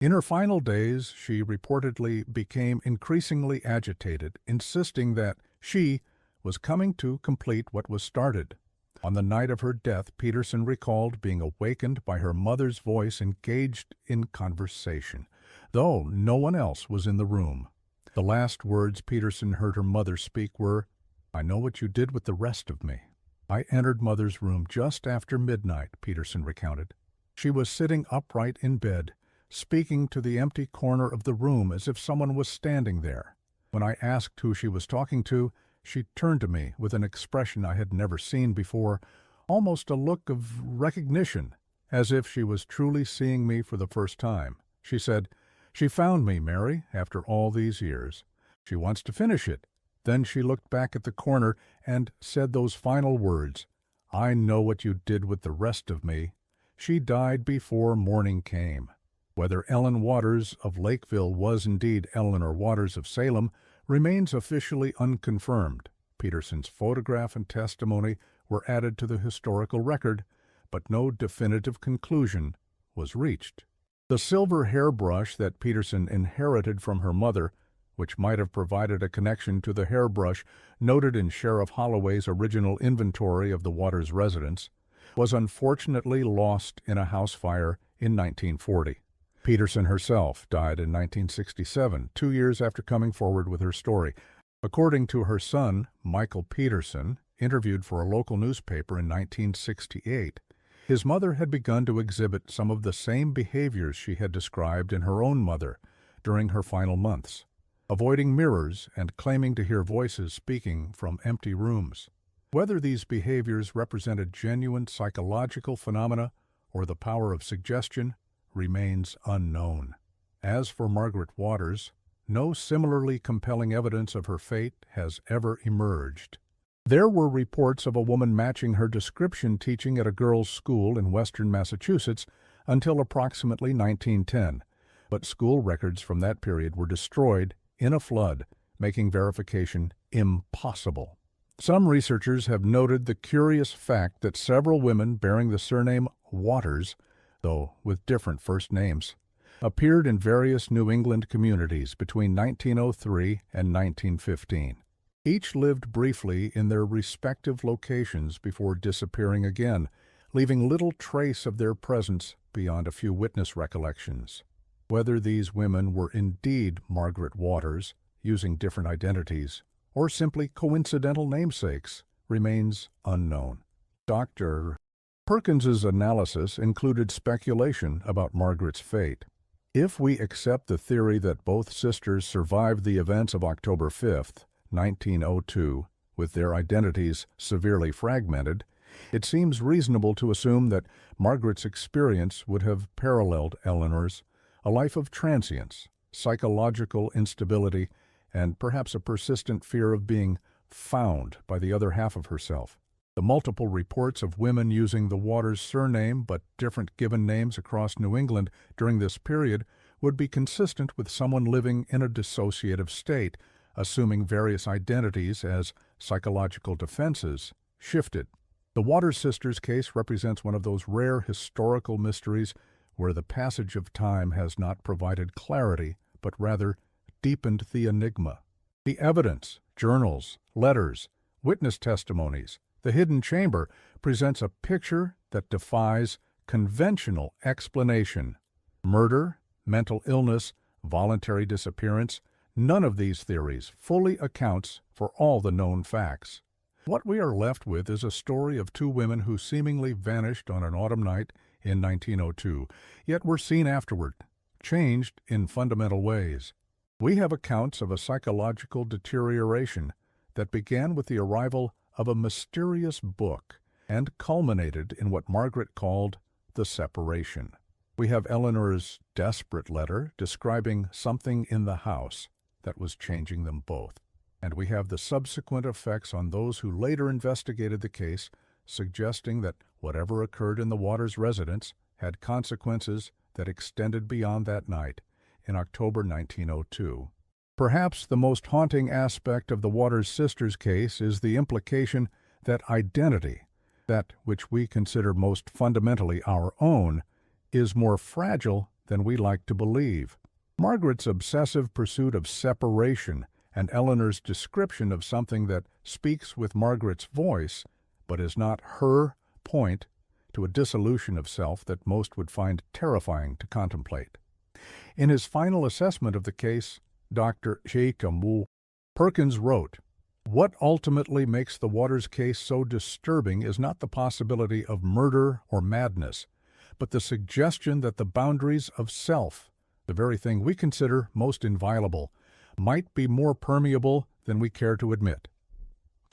Speaker 1: In her final days, she reportedly became increasingly agitated, insisting that she was coming to complete what was started. On the night of her death, Peterson recalled being awakened by her mother's voice engaged in conversation, though no one else was in the room. The last words Peterson heard her mother speak were, "I know what you did with the rest of me." "I entered Mother's room just after midnight," Peterson recounted. "She was sitting upright in bed, speaking to the empty corner of the room as if someone was standing there. When I asked who she was talking to, she turned to me with an expression I had never seen before, almost a look of recognition, as if she was truly seeing me for the first time. She said, 'She found me, Mary, after all these years. She wants to finish it.' Then she looked back at the corner and said those final words, 'I know what you did with the rest of me.' She died before morning came." Whether Ellen Waters of Lakeville was indeed Eleanor Waters of Salem remains officially unconfirmed. Peterson's photograph and testimony were added to the historical record, but no definitive conclusion was reached. The silver hairbrush that Peterson inherited from her mother, which might have provided a connection to the hairbrush noted in Sheriff Holloway's original inventory of the Waters residence, was unfortunately lost in a house fire in 1940. Peterson herself died in 1967, 2 years after coming forward with her story. According to her son, Michael Peterson, interviewed for a local newspaper in 1968, his mother had begun to exhibit some of the same behaviors she had described in her own mother during her final months, avoiding mirrors and claiming to hear voices speaking from empty rooms. Whether these behaviors represented genuine psychological phenomena or the power of suggestion remains unknown. As for Margaret Waters, no similarly compelling evidence of her fate has ever emerged. There were reports of a woman matching her description teaching at a girls' school in western Massachusetts until approximately 1910, but school records from that period were destroyed in a flood, making verification impossible. Some researchers have noted the curious fact that several women bearing the surname Waters, though with different first names, appeared in various New England communities between 1903 and 1915. Each lived briefly in their respective locations before disappearing again, leaving little trace of their presence beyond a few witness recollections. Whether these women were indeed Margaret Waters, using different identities, or simply coincidental namesakes, remains unknown. Dr. Perkins's analysis included speculation about Margaret's fate. If we accept the theory that both sisters survived the events of October 5th, 1902, with their identities severely fragmented, it seems reasonable to assume that Margaret's experience would have paralleled Eleanor's, a life of transience, psychological instability, and perhaps a persistent fear of being found by the other half of herself. The multiple reports of women using the Waters surname but different given names across New England during this period would be consistent with someone living in a dissociative state, assuming various identities as psychological defenses shifted. The Waters sisters case represents one of those rare historical mysteries where the passage of time has not provided clarity, but rather deepened the enigma. The evidence, journals, letters, witness testimonies, the hidden chamber presents a picture that defies conventional explanation. Murder, mental illness, voluntary disappearance, none of these theories fully accounts for all the known facts. What we are left with is a story of two women who seemingly vanished on an autumn night in 1902, yet were seen afterward, changed in fundamental ways. We have accounts of a psychological deterioration that began with the arrival of a mysterious book and culminated in what Margaret called the separation. We have Eleanor's desperate letter describing something in the house that was changing them both. And we have the subsequent effects on those who later investigated the case, suggesting that whatever occurred in the Waters residence had consequences that extended beyond that night in October 1902. Perhaps the most haunting aspect of the Waters sisters case is the implication that identity, that which we consider most fundamentally our own, is more fragile than we like to believe. Margaret's obsessive pursuit of separation and Eleanor's description of something that speaks with Margaret's voice, but is not her, point to a dissolution of self that most would find terrifying to contemplate. In his final assessment of the case, Dr. Macabre, Perkins wrote, "What ultimately makes the Waters case so disturbing is not the possibility of murder or madness, but the suggestion that the boundaries of self, the very thing we consider most inviolable, might be more permeable than we care to admit.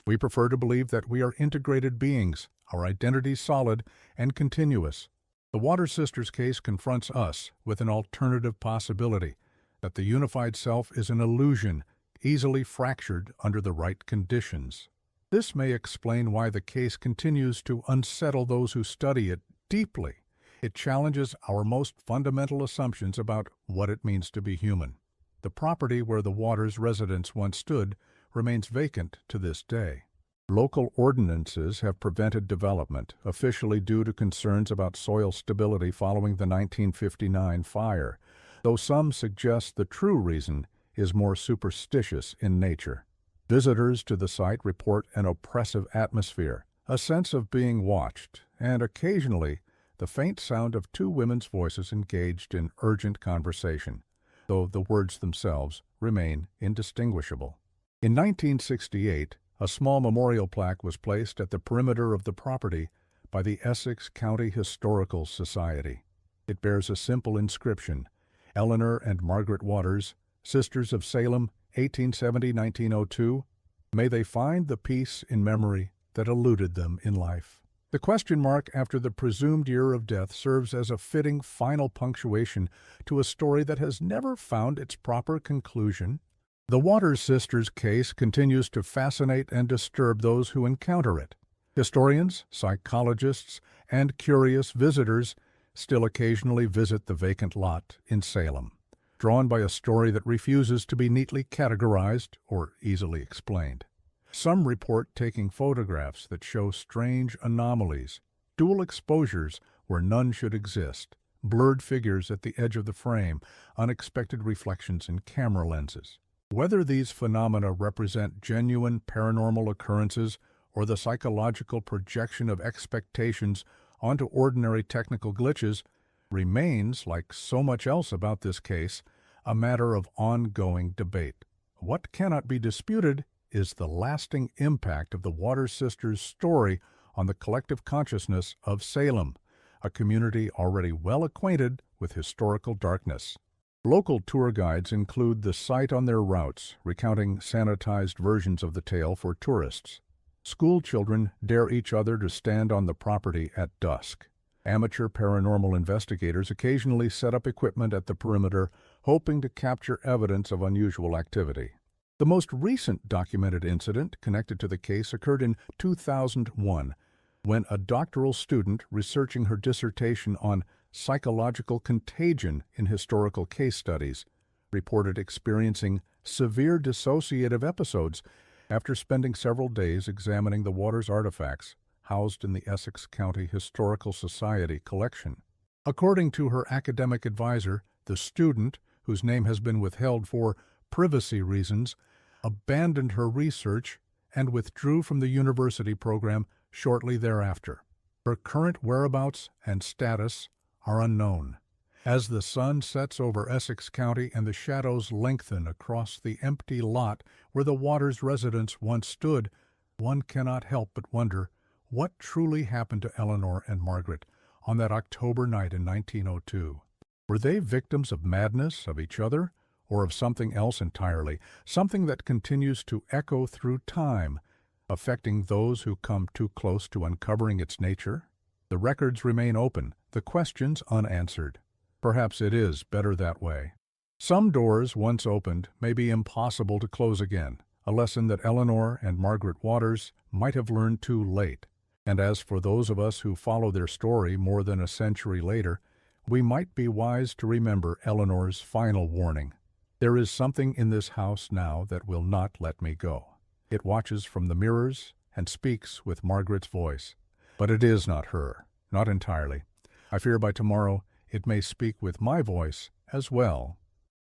Speaker 1: We prefer to believe that we are integrated beings, our identities solid and continuous. The Waters sisters case confronts us with an alternative possibility, that the unified self is an illusion, easily fractured under the right conditions. This may explain why the case continues to unsettle those who study it deeply. It challenges our most fundamental assumptions about what it means to be human. The property where the Waters residence once stood remains vacant to this day. Local ordinances have prevented development, officially due to concerns about soil stability following the 1959 fire, though some suggest the true reason is more superstitious in nature. Visitors to the site report an oppressive atmosphere, a sense of being watched, and occasionally the faint sound of two women's voices engaged in urgent conversation, though the words themselves remain indistinguishable. In 1968, a small memorial plaque was placed at the perimeter of the property by the Essex County Historical Society. It bears a simple inscription, Eleanor and Margaret Waters, Sisters of Salem, 1870-1902, may they find the peace in memory that eluded them in life. The question mark after the presumed year of death serves as a fitting final punctuation to a story that has never found its proper conclusion. The Waters sisters case continues to fascinate and disturb those who encounter it. Historians, psychologists, and curious visitors still occasionally visit the vacant lot in Salem, drawn by a story that refuses to be neatly categorized or easily explained. Some report taking photographs that show strange anomalies, dual exposures where none should exist, blurred figures at the edge of the frame, unexpected reflections in camera lenses. Whether these phenomena represent genuine paranormal occurrences or the psychological projection of expectations onto ordinary technical glitches remains, like so much else about this case, a matter of ongoing debate. What cannot be disputed is the lasting impact of the Waters sisters' story on the collective consciousness of Salem, a community already well acquainted with historical darkness. Local tour guides include the site on their routes, recounting sanitized versions of the tale for tourists. School children dare each other to stand on the property at dusk. Amateur paranormal investigators occasionally set up equipment at the perimeter, hoping to capture evidence of unusual activity. The most recent documented incident connected to the case occurred in 2001, when a doctoral student researching her dissertation on psychological contagion in historical case studies reported experiencing severe dissociative episodes after spending several days examining the Waters artifacts housed in the Essex County Historical Society collection. According to her academic advisor, the student, whose name has been withheld for privacy reasons, abandoned her research and withdrew from the university program shortly thereafter. Her current whereabouts and status are unknown. As the sun sets over Essex County and the shadows lengthen across the empty lot where the Waters residence once stood, one cannot help but wonder what truly happened to Eleanor and Margaret on that October night in 1902. Were they victims of madness, of each other, or of something else entirely, something that continues to echo through time, affecting those who come too close to uncovering its nature? The records remain open, the questions unanswered. Perhaps it is better that way. Some doors, once opened, may be impossible to close again, a lesson that Eleanor and Margaret Waters might have learned too late. And as for those of us who follow their story more than a century later, we might be wise to remember Eleanor's final warning. There is something in this house now that will not let me go. It watches from the mirrors and speaks with Margaret's voice. But it is not her, not entirely. I fear by tomorrow it may speak with my voice as well.